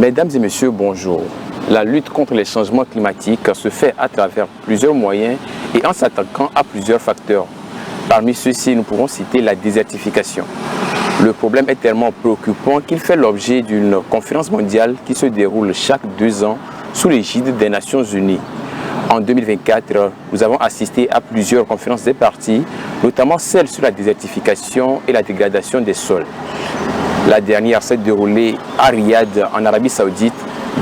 Mesdames et messieurs, bonjour. La lutte contre les changements climatiques se fait à travers plusieurs moyens et en s'attaquant à plusieurs facteurs. Parmi ceux-ci, nous pourrons citer la désertification. Le problème est tellement préoccupant qu'il fait l'objet d'une conférence mondiale qui se déroule chaque 2 ans sous l'égide des Nations Unies. En 2024, nous avons assisté à plusieurs conférences des parties, notamment celle sur la désertification et la dégradation des sols. La dernière s'est déroulée à Riyad, en Arabie Saoudite,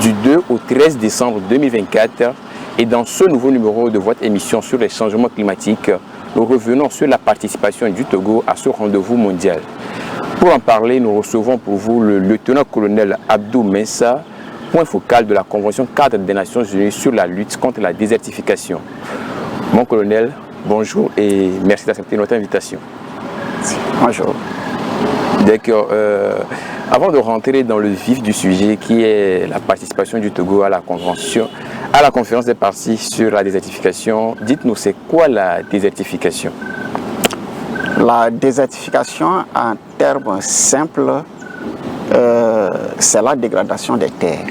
du 2 au 13 décembre 2024. Et dans ce nouveau numéro de votre émission sur les changements climatiques, nous revenons sur la participation du Togo à ce rendez-vous mondial. Pour en parler, nous recevons pour vous le lieutenant-colonel Abdou Mensa, point focal de la Convention cadre des Nations Unies sur la lutte contre la désertification. Mon colonel, bonjour et merci d'accepter notre invitation. Bonjour. D'accord. Avant de rentrer dans le vif du sujet qui est la participation du Togo à la conférence des parties sur la désertification, dites-nous c'est quoi la désertification? La désertification, en termes simples, c'est la dégradation des terres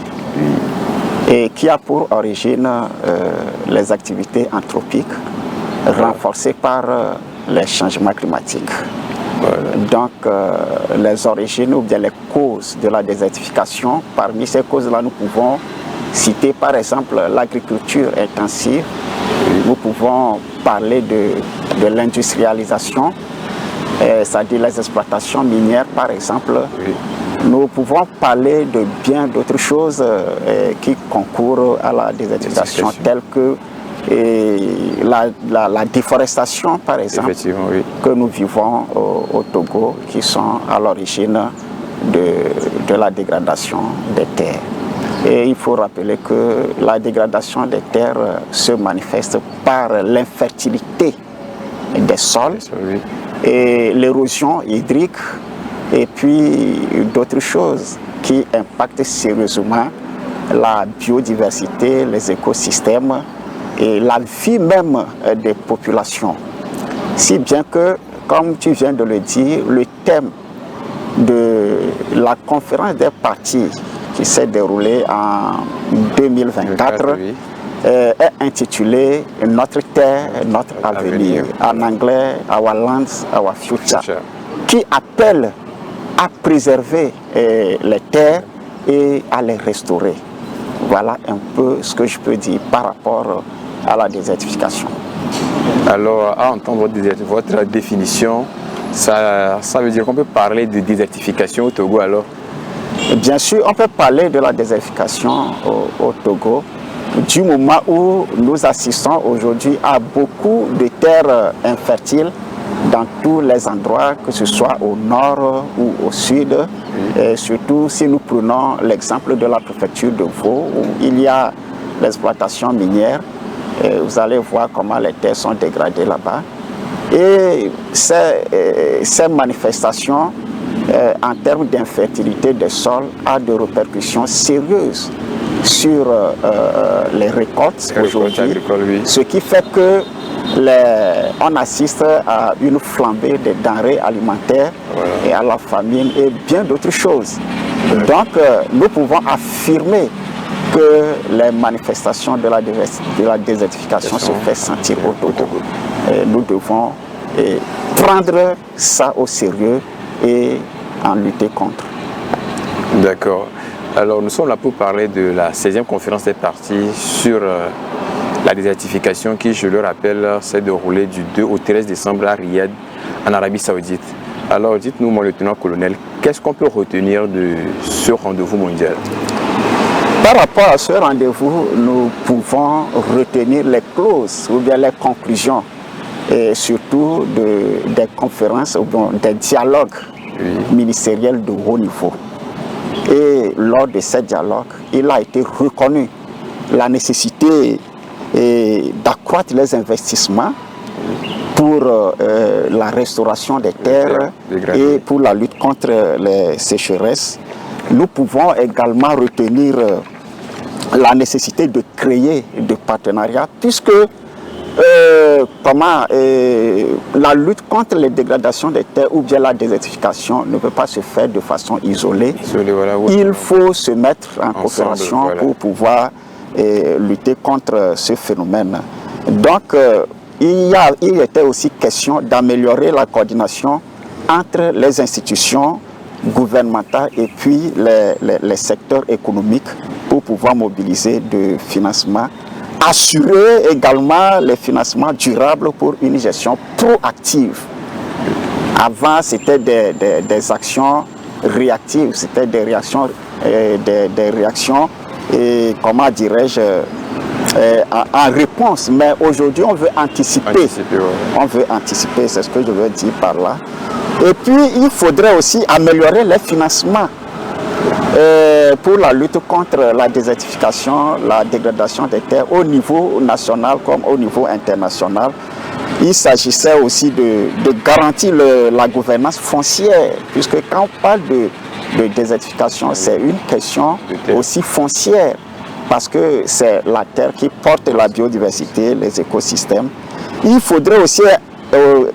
et qui a pour origine les activités anthropiques renforcées par les changements climatiques. Voilà. Donc, les origines ou bien les causes de la désertification, parmi ces causes-là, nous pouvons citer par exemple l'agriculture intensive, nous pouvons parler de l'industrialisation, c'est-à-dire les exploitations minières par exemple. Oui. Nous pouvons parler de bien d'autres choses qui concourent à la désertification, telles que la déforestation, par exemple, oui, que nous vivons au Togo, qui sont à l'origine de la dégradation des terres. Et il faut rappeler que la dégradation des terres se manifeste par l'infertilité des sols, oui, et l'érosion hydrique, et puis d'autres choses qui impactent sérieusement la biodiversité, les écosystèmes, et la vie même des populations. Si bien que, comme tu viens de le dire, le thème de la conférence des parties qui s'est déroulée en 2024 oui, est intitulée « Notre terre, notre avenir », en anglais « Our Lands, Our Future », qui appelle à préserver les terres et à les restaurer. Voilà un peu ce que je peux dire par rapport à la désertification. Alors, à entendre votre définition, ça veut dire qu'on peut parler de désertification au Togo alors? Bien sûr, on peut parler de la désertification au Togo du moment où nous assistons aujourd'hui à beaucoup de terres infertiles dans tous les endroits, que ce soit au nord ou au sud. Et surtout si nous prenons l'exemple de la préfecture de Vaud, où il y a l'exploitation minière. Et vous allez voir comment les terres sont dégradées là-bas. Et ces manifestations, en termes d'infertilité des sols, ont des répercussions sérieuses sur les récoltes aujourd'hui. Oui. Ce qui fait que on assiste à une flambée des denrées alimentaires, voilà, et à la famine et bien d'autres choses. Ouais. Donc, nous pouvons affirmer que les manifestations de la désertification se font sentir au Togo. Nous devons prendre ça au sérieux et en lutter contre. D'accord. Alors nous sommes là pour parler de la 16e conférence des parties sur la désertification qui, je le rappelle, s'est déroulée du 2 au 13 décembre à Riyad, en Arabie Saoudite. Alors dites-nous, mon lieutenant-colonel, qu'est-ce qu'on peut retenir de ce rendez-vous mondial? Par rapport à ce rendez-vous, nous pouvons retenir les clauses ou bien les conclusions, et surtout des conférences ou bien des dialogues, oui, ministériels de haut niveau. Et lors de ces dialogues, il a été reconnu la nécessité d'accroître les investissements pour la restauration des terres et pour la lutte contre les sécheresses. Nous pouvons également retenir la nécessité de créer des partenariats, puisque la lutte contre les dégradations des terres ou bien la désertification ne peut pas se faire de façon isolée. Voilà, oui. Il faut se mettre en coopération voilà, pour pouvoir lutter contre ce phénomène. Donc, il était aussi question d'améliorer la coordination entre les institutions gouvernementales et puis les secteurs économiques pour pouvoir mobiliser de financement. Assurer également les financements durables pour une gestion proactive. Avant, c'était des actions réactives, c'était des réactions, et comment dirais-je, en réponse. Mais aujourd'hui, on veut anticiper. On veut anticiper, c'est ce que je veux dire par là. Et puis, il faudrait aussi améliorer les financements pour la lutte contre la désertification, la dégradation des terres au niveau national comme au niveau international. Il s'agissait aussi de garantir la gouvernance foncière, puisque quand on parle de désertification, c'est une question aussi foncière, parce que c'est la terre qui porte la biodiversité, les écosystèmes. Il faudrait aussi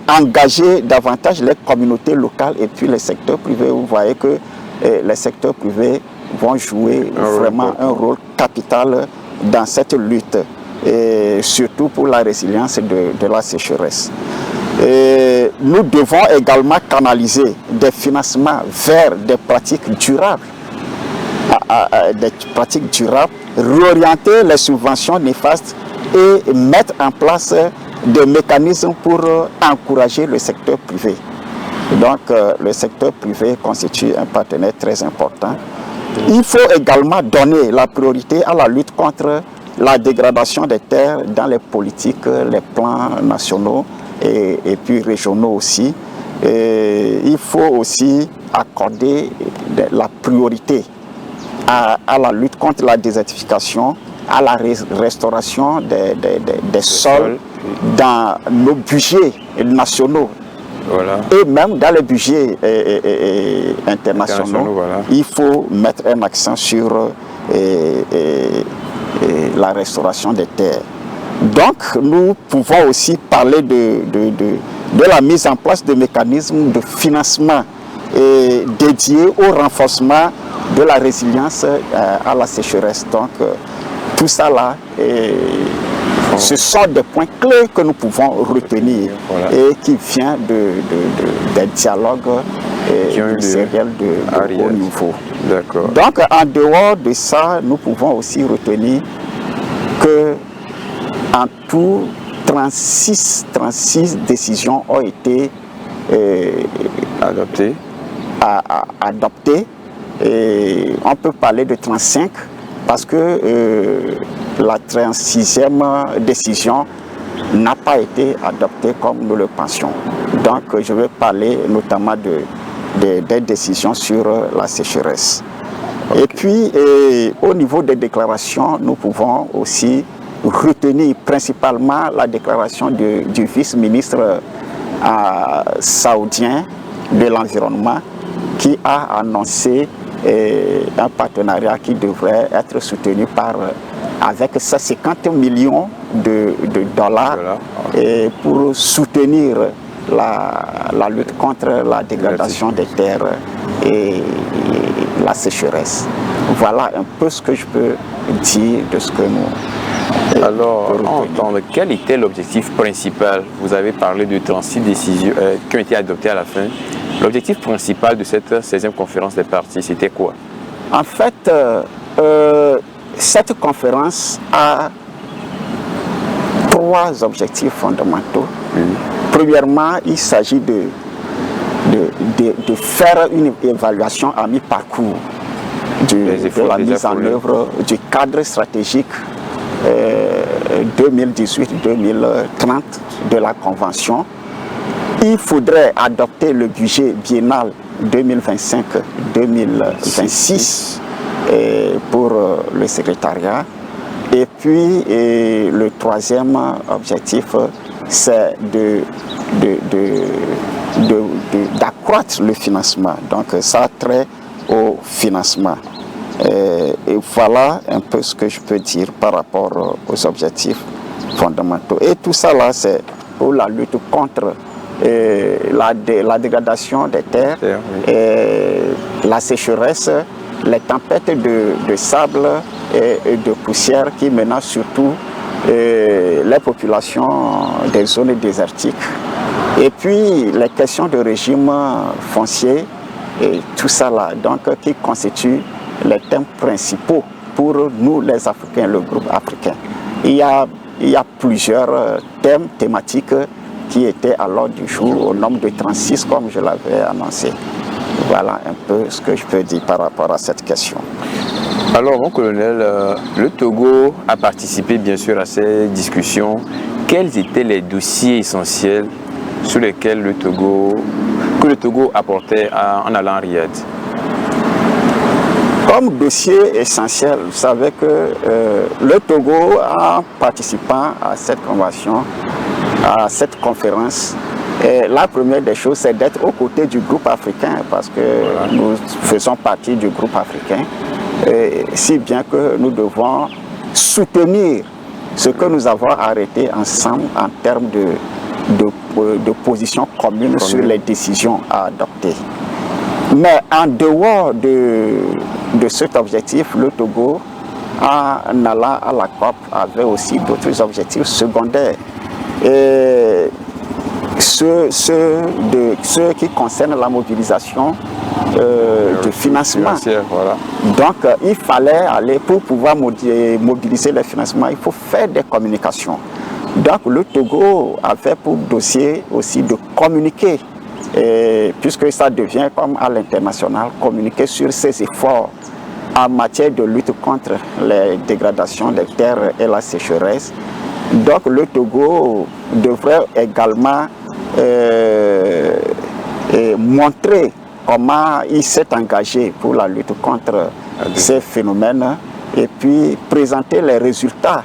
engager davantage les communautés locales et puis les secteurs privés. Vous voyez que les secteurs privés vont jouer vraiment un rôle capital dans cette lutte, et surtout pour la résilience de la sécheresse. Et nous devons également canaliser des financements vers des pratiques durables, réorienter les subventions néfastes et mettre en place des mécanismes pour encourager le secteur privé. Donc, le secteur privé constitue un partenaire très important. Il faut également donner la priorité à la lutte contre la dégradation des terres dans les politiques, les plans nationaux et puis régionaux aussi. Et il faut aussi accorder la priorité à la lutte contre la désertification, à la restauration des sols dans nos budgets nationaux. Voilà. Et même dans les budgets internationaux, voilà. Il faut mettre un accent sur la restauration des terres. Donc, nous pouvons aussi parler de la mise en place de mécanismes de financement dédiés au renforcement de la résilience à la sécheresse. Donc, tout ça là, ce sont des points clés que nous pouvons retenir, voilà. Et qui viennent des dialogues ministériels de haut niveau. Donc, en dehors de ça, nous pouvons aussi retenir que en tout, 36 décisions ont été adoptées. Et on peut parler de 35 parce que la 36e décision n'a pas été adoptée comme nous le pensions. Donc je vais parler notamment des décisions sur la sécheresse. Okay. Et puis au niveau des déclarations, nous pouvons aussi retenir principalement la déclaration du vice-ministre saoudien de l'environnement qui a annoncé un partenariat qui devrait être soutenu avec 50 millions de dollars pour soutenir la lutte contre la dégradation des terres et la sécheresse. Voilà un peu ce que je peux dire de ce que nous... Alors, entendre, quel était l'objectif principal? Vous avez parlé de 36 décisions qui ont été adoptées à la fin. L'objectif principal de cette 16e conférence des partis, c'était quoi? En fait, cette conférence a 3 objectifs fondamentaux. Premièrement, il s'agit de faire une évaluation à mi-parcours de la mise en œuvre du cadre stratégique 2018-2030 de la Convention. Il faudrait adopter le budget biennal 2025-2026 pour le secrétariat. Et puis, le 3e objectif, c'est d'accroître le financement. Donc, ça a trait au financement. Et voilà un peu ce que je peux dire par rapport aux objectifs fondamentaux. Et tout ça là, c'est pour la lutte contre la dégradation des terres, la sécheresse, les tempêtes de sable et de poussière qui menacent surtout les populations des zones désertiques. Et puis les questions de régime foncier et tout ça là, donc qui constituent les thèmes principaux pour nous les Africains, le groupe africain. Il y a plusieurs thèmes thématiques qui étaient à l'ordre du jour, au nombre de 36 comme je l'avais annoncé. Voilà un peu ce que je peux dire par rapport à cette question. Alors, mon colonel, le Togo a participé bien sûr à ces discussions. Quels étaient les dossiers essentiels sur lesquels le Togo apportait en allant à Riyad? Comme dossier essentiel, vous savez que le Togo, en participant à cette convention, à cette conférence, la première des choses, c'est d'être aux côtés du groupe africain, parce que nous faisons partie du groupe africain, si bien que nous devons soutenir ce que nous avons arrêté ensemble en termes de position commune sur les décisions à adopter. Mais en dehors de cet objectif, le Togo, en allant à la COP, avait aussi d'autres objectifs secondaires. Et ceux qui concernent la mobilisation du financement. Voilà. Donc, il fallait aller, pour pouvoir mobiliser les financements, il faut faire des communications. Donc, le Togo avait pour dossier aussi de communiquer, puisque ça devient comme à l'international, communiquer sur ses efforts en matière de lutte contre les dégradations des terres et la sécheresse. Donc, le Togo devrait également montrer comment il s'est engagé pour la lutte contre ces phénomènes et puis présenter les résultats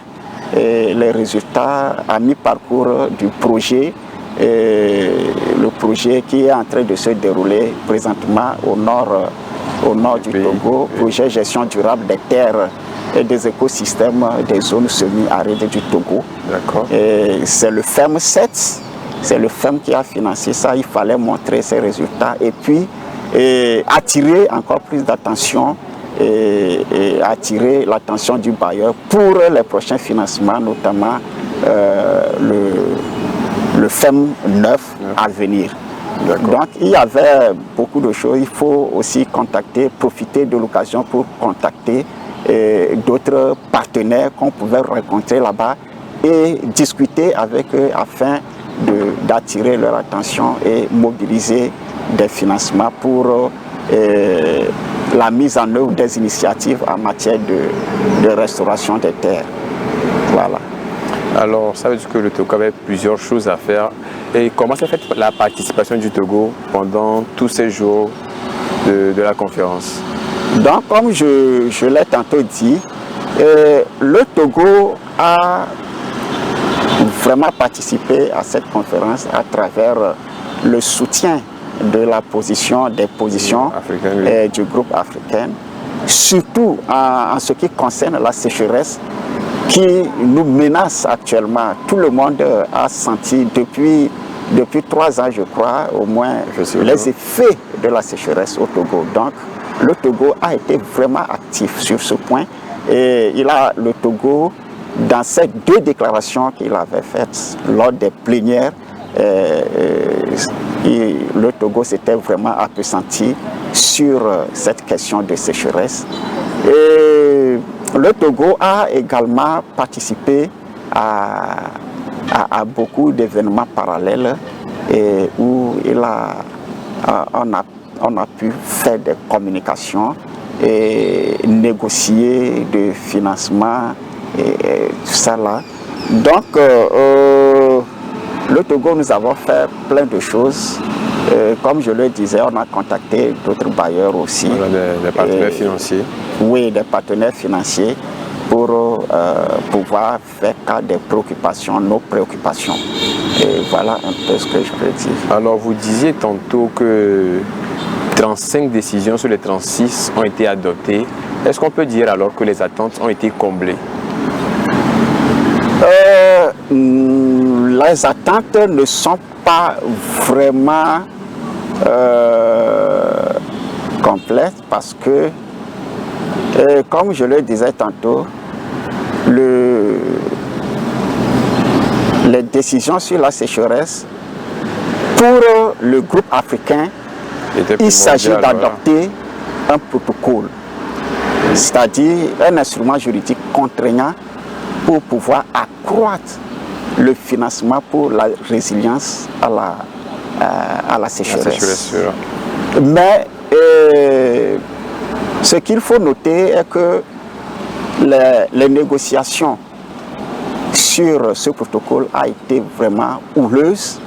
à mi-parcours du projet, le projet qui est en train de se dérouler présentement au nord du Togo, projet gestion durable des terres et des écosystèmes des zones semi-arides du Togo. C'est le FEM 7, c'est le FEM qui a financé ça. Il fallait montrer ces résultats et puis attirer encore plus d'attention et attirer l'attention du bailleur pour les prochains financements, notamment le FEM 9 à venir. Donc il y avait beaucoup de choses. Il faut aussi profiter de l'occasion pour contacter d'autres partenaires qu'on pouvait rencontrer là-bas et discuter avec eux afin d'attirer leur attention et mobiliser des financements pour la mise en œuvre des initiatives en matière de restauration des terres. Voilà. Alors, ça veut dire que le Togo avait plusieurs choses à faire. Et comment s'est faite la participation du Togo pendant tous ces jours de la conférence? Donc, comme je l'ai tantôt dit, le Togo a vraiment participé à cette conférence à travers le soutien des positions du groupe africain, surtout en ce qui concerne la sécheresse qui nous menace actuellement. Tout le monde a senti depuis 3 ans, je crois, au moins, les effets de la sécheresse au Togo. Donc, le Togo a été vraiment actif sur ce point. Et le Togo, dans ces 2 déclarations qu'il avait faites lors des plénières, le Togo s'était vraiment appesanti sur cette question de sécheresse. Et le Togo a également participé à beaucoup d'événements parallèles où on a pu faire des communications et négocier de financement et tout ça là. Donc, le Togo, nous avons fait plein de choses. Comme je le disais, on a contacté d'autres bailleurs aussi. Des partenaires financiers. Oui, des partenaires financiers pour pouvoir faire cas des préoccupations, nos préoccupations. Et voilà un peu ce que je peux dire. Alors, vous disiez tantôt que 35 décisions sur les 36 ont été adoptées. Est-ce qu'on peut dire alors que les attentes ont été comblées? les attentes ne sont pas vraiment complètes parce que, comme je le disais tantôt, les décisions sur la sécheresse, pour le groupe africain, il s'agit d'adopter un protocole, c'est-à-dire un instrument juridique contraignant pour pouvoir accroître le financement pour la résilience à la sécheresse. Mais ce qu'il faut noter est que les négociations sur ce protocole ont été vraiment houleuses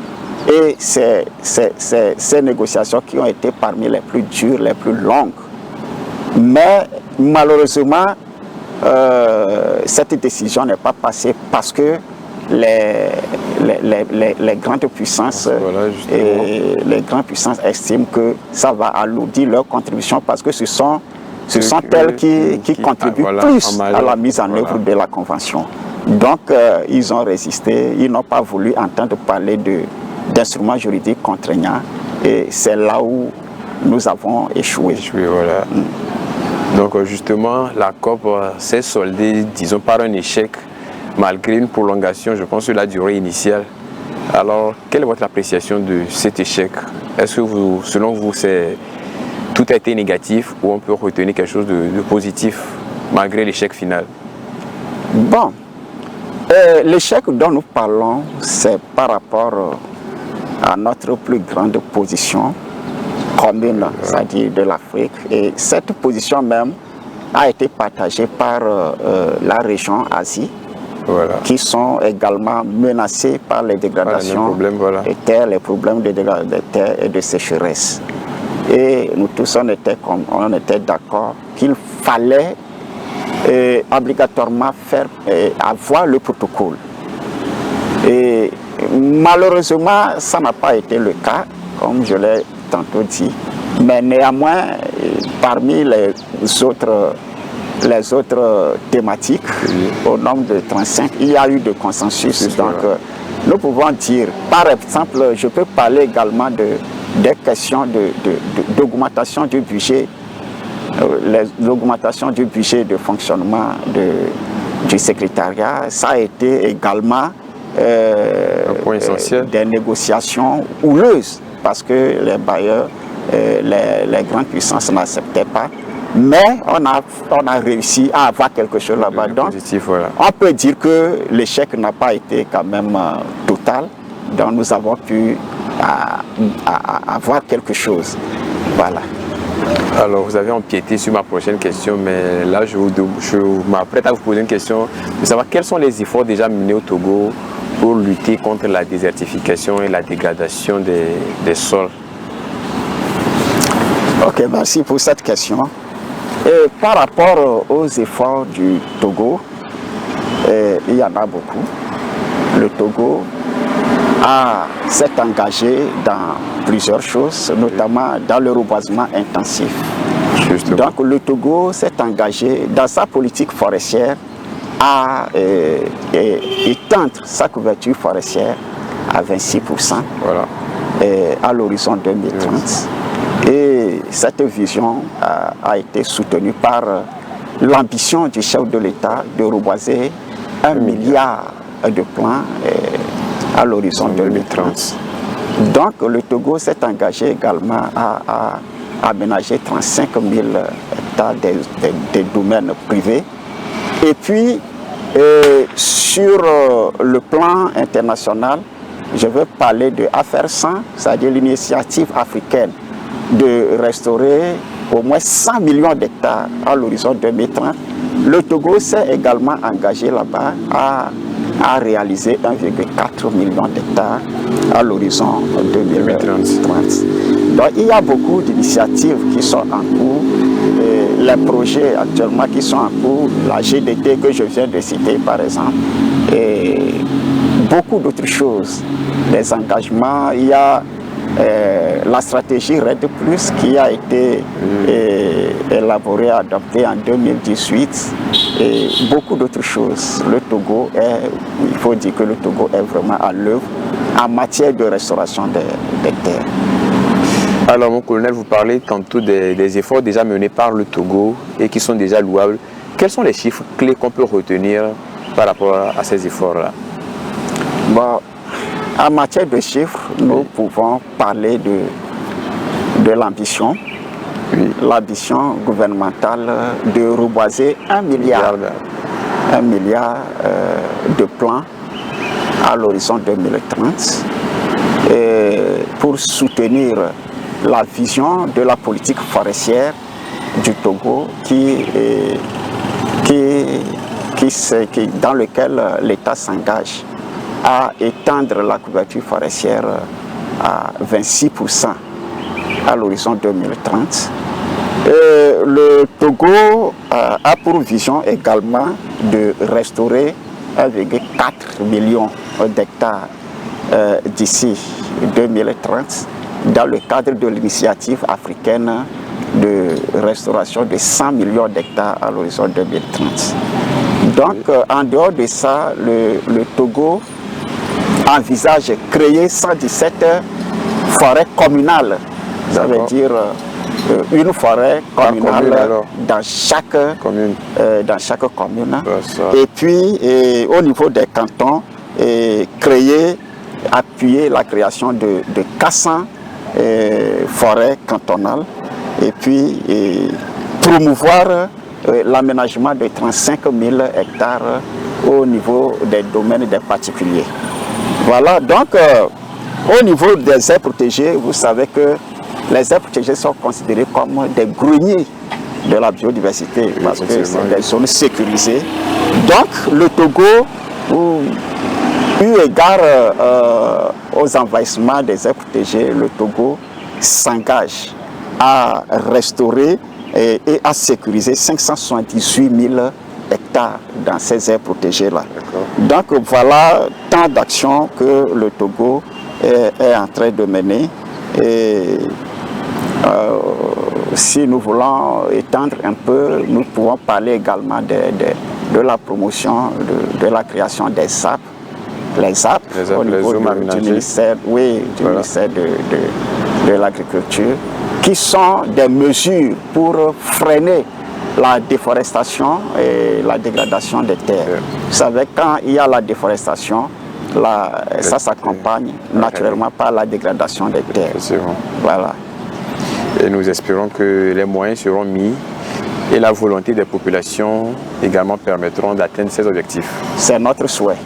et ces négociations qui ont été parmi les plus dures, les plus longues. Mais malheureusement, cette décision n'est pas passée parce que les grandes puissances les grandes puissances estiment que ça va alourdir leur contribution parce que ce sont elles qui contribuent plus à la mise en œuvre de la convention. Donc ils ont résisté, ils n'ont pas voulu entendre parler d'instruments juridiques contraignants et c'est là où nous avons échoué. Voilà. Donc justement, la COP s'est soldée, disons, par un échec, malgré une prolongation, je pense, de la durée initiale. Alors, quelle est votre appréciation de cet échec? Est-ce que selon vous, tout a été négatif ou on peut retenir quelque chose de positif, malgré l'échec final? Bon, l'échec dont nous parlons, c'est par rapport à notre plus grande position commune, c'est-à-dire de l'Afrique. Et cette position même a été partagée par la région Asie, qui sont également menacés par les dégradations des terres, les problèmes de dégradation des terres et de sécheresse. Et nous tous, on était d'accord qu'il fallait obligatoirement avoir le protocole. Et malheureusement, ça n'a pas été le cas, comme je l'ai tantôt dit. Mais néanmoins, parmi les autres thématiques, au nombre de 35, il y a eu de consensus. Donc, nous pouvons dire, par exemple, je peux parler également des questions d'augmentation du budget, l'augmentation du budget de fonctionnement du secrétariat. Ça a été également des négociations houleuses parce que les bailleurs, les grandes puissances n'acceptaient pas. Mais on a réussi à avoir quelque chose là-bas. Donc, on peut dire que l'échec n'a pas été quand même total. Donc, nous avons pu avoir quelque chose. Voilà. Alors, vous avez empiété sur ma prochaine question, mais là, je m'apprête à vous poser une question de savoir quels sont les efforts déjà menés au Togo pour lutter contre la désertification et la dégradation des sols. Ok, merci pour cette question. Et par rapport aux efforts du Togo, il y en a beaucoup. Le Togo s'est engagé dans plusieurs choses, notamment dans le reboisement intensif. Justement. Donc le Togo s'est engagé dans sa politique forestière à étendre sa couverture forestière à 26% à l'horizon 2030. Et cette vision a été soutenue par l'ambition du chef de l'État de reboiser 1 milliard de plants à l'horizon 2030. Donc le Togo s'est engagé également à aménager 35 000 hectares des domaines privés. Et puis, sur le plan international, je veux parler de Affaires 100, c'est-à-dire l'initiative africaine de restaurer au moins 100 millions d'hectares à l'horizon 2030. Le Togo s'est également engagé là-bas à réaliser 1,4 million d'hectares à l'horizon 2030. Donc il y a beaucoup d'initiatives qui sont en cours. Les projets actuellement qui sont en cours, la GDT que je viens de citer par exemple, et beaucoup d'autres choses. Les engagements, il y a la stratégie RED+, qui a été élaborée, adoptée en 2018 et beaucoup d'autres choses. Le Togo il faut dire que le Togo est vraiment à l'œuvre en matière de restauration des terres. Alors, mon colonel, vous parlez tantôt des efforts déjà menés par le Togo et qui sont déjà louables. Quels sont les chiffres clés qu'on peut retenir par rapport à ces efforts-là? Bon, en matière de chiffres, nous pouvons parler de l'ambition. Oui. L'ambition gouvernementale de reboiser 1 milliard de plans à l'horizon 2030 pour soutenir la vision de la politique forestière du Togo dans lequel l'État s'engage à étendre la couverture forestière à 26% à l'horizon 2030. Le Togo a pour vision également de restaurer 1,4 million d'hectares d'ici 2030 dans le cadre de l'initiative africaine de restauration de 100 millions d'hectares à l'horizon 2030. Donc, en dehors de ça, le Togo envisage de créer 117 forêts communales. Ça veut dire une forêt communale dans chaque commune. Et puis, au niveau des cantons, appuyer la création de 400 forêts cantonales et puis promouvoir l'aménagement de 35 000 hectares au niveau des domaines des particuliers. Voilà, donc au niveau des aires protégées, vous savez que les aires protégées sont considérées comme des greniers de la biodiversité parce que c'est des zones sécurisées. Donc le Togo, eu égard aux envahissements des aires protégées, le Togo s'engage à restaurer et à sécuriser 578 000 hectares dans ces aires protégées-là. Donc voilà tant d'actions que le Togo est en train de mener. Et si nous voulons étendre un peu, nous pouvons parler également de la promotion, de la création des ZAP. Les ZAP au niveau du ministère, ministère de l'Agriculture, qui sont des mesures pour freiner la déforestation et la dégradation des terres. Vous savez, quand il y a la déforestation, ça s'accompagne naturellement par la dégradation des terres. Voilà. Et nous espérons que les moyens seront mis et la volonté des populations également permettront d'atteindre ces objectifs. C'est notre souhait.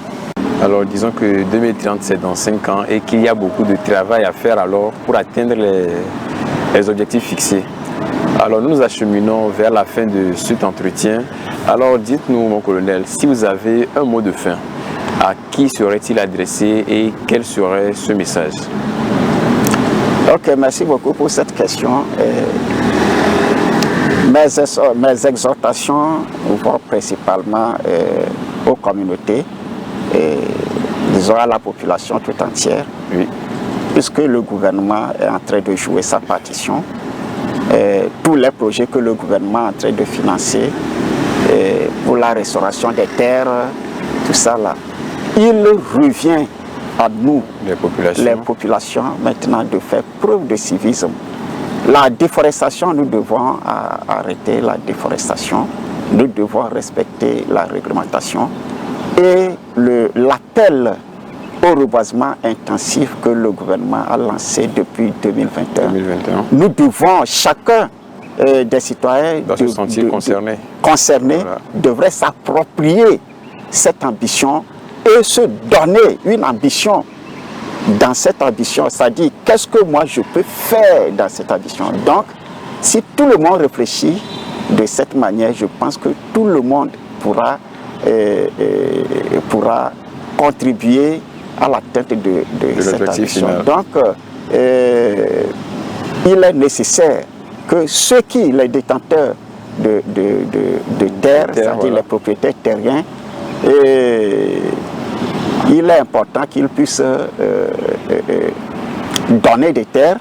Alors disons que 2030 c'est dans 5 ans et qu'il y a beaucoup de travail à faire alors pour atteindre les objectifs fixés. Alors nous nous acheminons vers la fin de cet entretien. Alors dites-nous mon colonel, si vous avez un mot de fin, à qui serait-il adressé et quel serait ce message? Ok, merci beaucoup pour cette question. Mes exhortations vont principalement aux communautés, disons à la population tout entière, puisque le gouvernement est en train de jouer sa partition. Tous les projets que le gouvernement est en train de financer pour la restauration des terres, tout ça là, il revient à nous, les populations, maintenant de faire preuve de civisme. La déforestation, nous devons arrêter la déforestation, nous devons respecter la réglementation et l'appel au reboisement intensif que le gouvernement a lancé depuis 2021. Nous devons, chacun des citoyens concernés devrait s'approprier cette ambition et se donner une ambition. Dans cette ambition, c'est-à-dire qu'est-ce que moi je peux faire dans cette ambition. Donc, si tout le monde réfléchit de cette manière, je pense que tout le monde pourra contribuer à l'atteinte de cette ambition. Donc, il est nécessaire que ceux qui, les détenteurs de terres, c'est-à-dire les propriétaires terriens, il est important qu'ils puissent donner des terres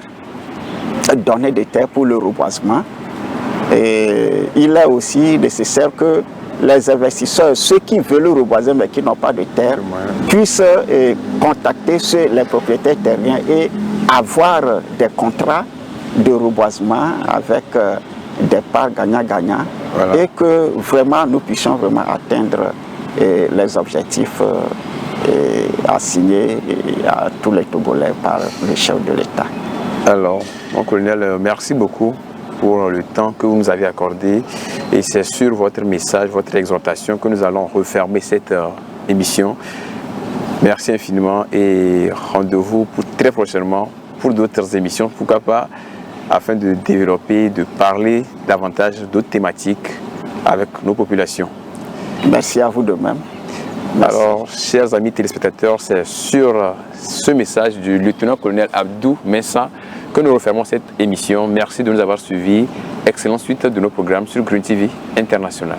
pour le reboisement. Et il est aussi nécessaire que les investisseurs, ceux qui veulent reboiser mais qui n'ont pas de terre, puissent contacter les propriétaires terriens et avoir des contrats de reboisement avec des parts gagnant-gagnant, voilà. Et que vraiment nous puissions vraiment atteindre les objectifs assignés à tous les Togolais par le chef de l'État. Alors, mon colonel, merci beaucoup pour le temps que vous nous avez accordé, et c'est sur votre message, votre exhortation que nous allons refermer cette émission. Merci infiniment et rendez-vous pour très prochainement pour d'autres émissions, pourquoi pas, afin de développer, de parler davantage d'autres thématiques avec nos populations. Merci à vous de même. Merci. Alors, chers amis téléspectateurs, c'est sur ce message du lieutenant-colonel Abdou Mensa que nous refermons cette émission. Merci de nous avoir suivis. Excellente suite de nos programmes sur Green TV International.